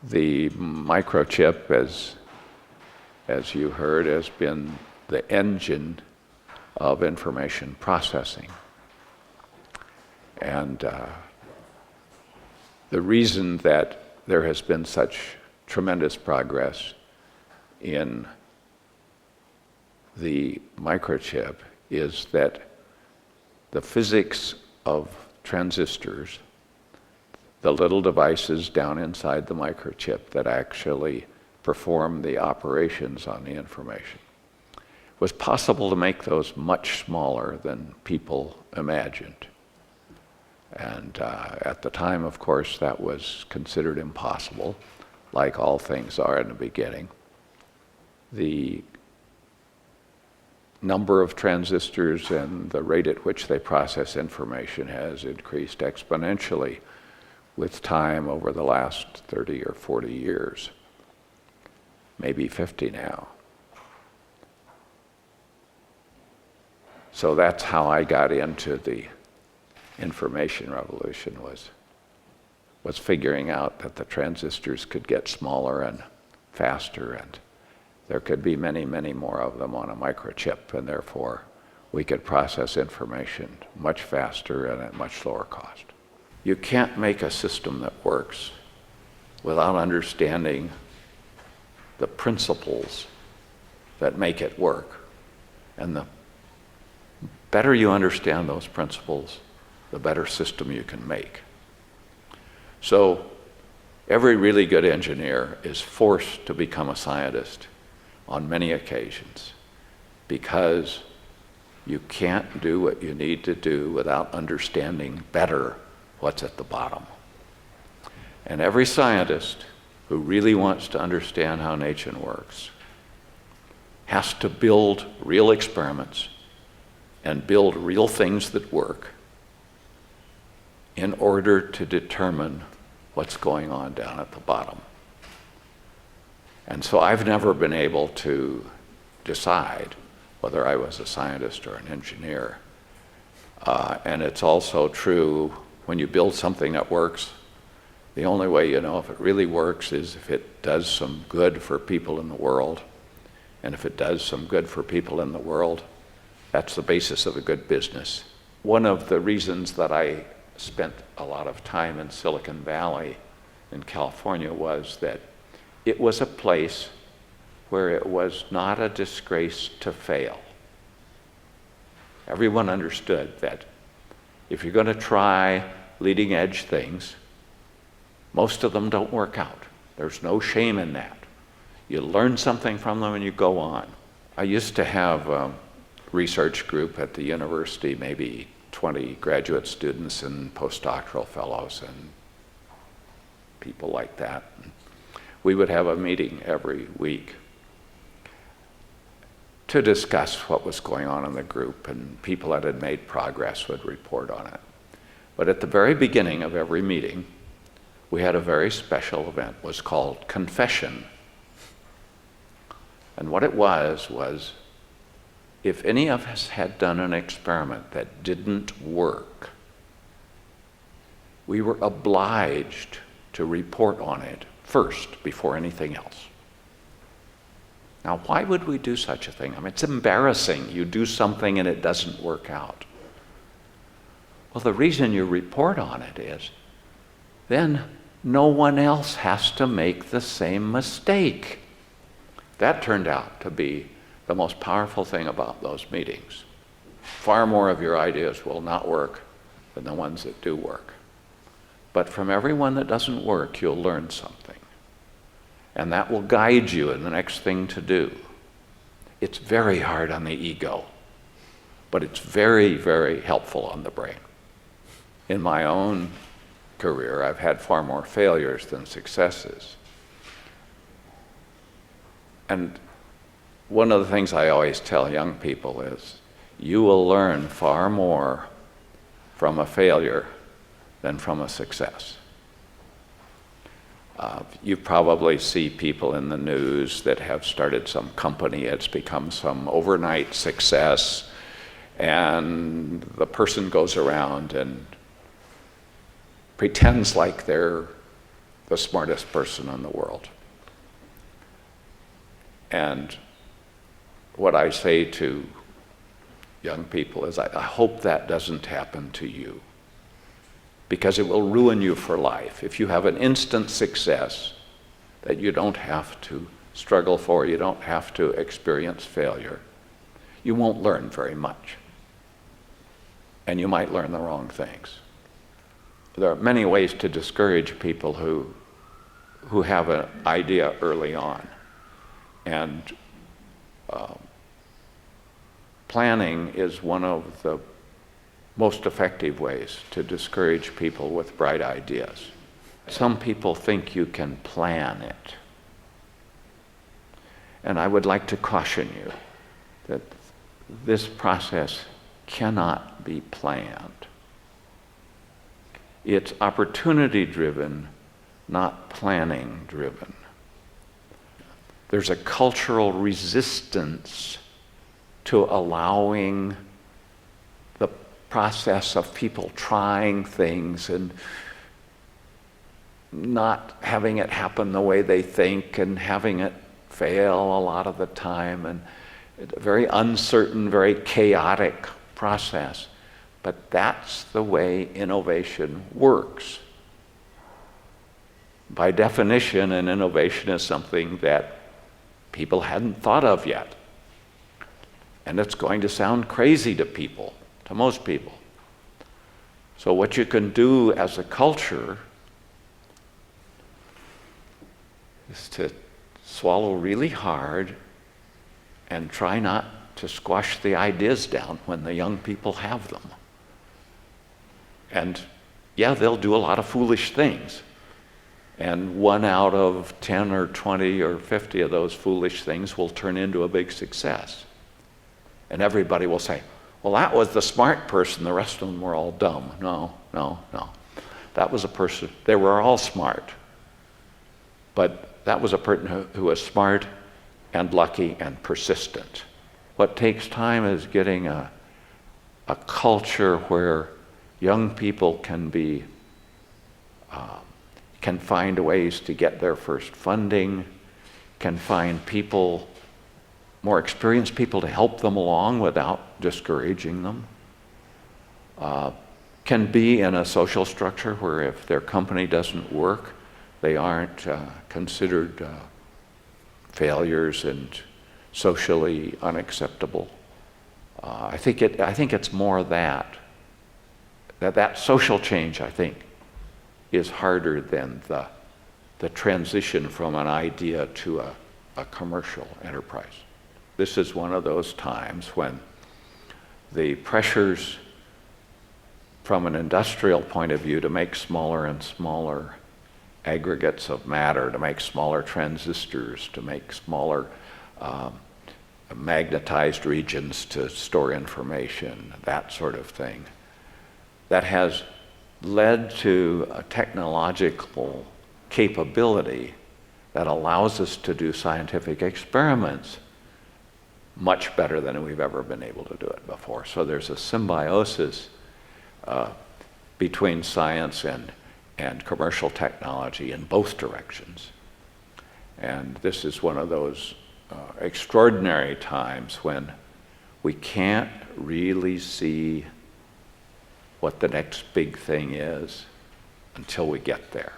The microchip, as you heard, has been the engine of information processing. And the reason that there has been such tremendous progress in the microchip is that the physics of transistors, the little devices down inside the microchip that actually perform the operations on the information, was possible to make those much smaller than people imagined. And at the time, of course, that was considered impossible, like all things are in the beginning. The number of transistors and the rate at which they process information has increased exponentially with time over the last 30 or 40 years, maybe 50 now. So that's how I got into the information revolution, was figuring out that the transistors could get smaller and faster, and there could be many, many more of them on a microchip, and therefore we could process information much faster and at much lower cost. You can't make a system that works without understanding the principles that make it work. And the better you understand those principles, the better system you can make. So every really good engineer is forced to become a scientist on many occasions, because you can't do what you need to do without understanding better what's at the bottom. And every scientist who really wants to understand how nature works has to build real experiments and build real things that work in order to determine what's going on down at the bottom. And so I've never been able to decide whether I was a scientist or an engineer. And it's also true, when you build something that works, the only way you know if it really works is if it does some good for people in the world. And if it does some good for people in the world, that's the basis of a good business. One of the reasons that I spent a lot of time in Silicon Valley in California was that it was a place where it was not a disgrace to fail. Everyone understood that if you're going to try leading edge things, most of them don't work out. There's no shame in that. You learn something from them and you go on. I used to have a research group at the university, maybe 20 graduate students and postdoctoral fellows and people like that. We would have a meeting every week to discuss what was going on in the group, and people that had made progress would report on it. But at the very beginning of every meeting, we had a very special event. It was called Confession. And what it was if any of us had done an experiment that didn't work, we were obliged to report on it first before anything else. Now, why would we do such a thing? I mean, it's embarrassing. You do something and it doesn't work out. Well, the reason you report on it is then no one else has to make the same mistake. That turned out to be the most powerful thing about those meetings. Far more of your ideas will not work than the ones that do work. But from every one that doesn't work, you'll learn something. And that will guide you in the next thing to do. It's very hard on the ego, but it's very, very helpful on the brain. In my own career, I've had far more failures than successes. And one of the things I always tell young people is, you will learn far more from a failure than from a success. You probably see people in the news that have started some company, it's become some overnight success, and the person goes around and pretends like they're the smartest person in the world. And what I say to young people is, I hope that doesn't happen to you, because it will ruin you for life. If you have an instant success that you don't have to struggle for, you don't have to experience failure, you won't learn very much. And you might learn the wrong things. There are many ways to discourage people who have an idea early on. And planning is one of the most effective ways to discourage people with bright ideas. Some people think you can plan it. And I would like to caution you that this process cannot be planned. It's opportunity-driven, not planning-driven. There's a cultural resistance to allowing the process of people trying things and not having it happen the way they think and having it fail a lot of the time, and a very uncertain, very chaotic process. But that's the way innovation works. By definition, an innovation is something that people hadn't thought of yet. And it's going to sound crazy to people, to most people. So what you can do as a culture is to swallow really hard and try not to squash the ideas down when the young people have them. And yeah, they'll do a lot of foolish things. And 1 out of 10 or 20 or 50 of those foolish things will turn into a big success. And everybody will say, well, that was the smart person, the rest of them were all dumb. No. That was a person, they were all smart. But that was a person who was smart and lucky and persistent. What takes time is getting a culture where young people can find ways to get their first funding, can find people, more experienced people, to help them along without discouraging them, can be in a social structure where if their company doesn't work, they aren't considered failures and socially unacceptable. I think it's more that social change, I think, is harder than the transition from an idea to a commercial enterprise. This is one of those times when the pressures from an industrial point of view to make smaller and smaller aggregates of matter, to make smaller transistors, to make smaller magnetized regions to store information, that sort of thing, that has led to a technological capability that allows us to do scientific experiments much better than we've ever been able to do it before. So there's a symbiosis between science and commercial technology in both directions. And this is one of those extraordinary times when we can't really see what the next big thing is until we get there.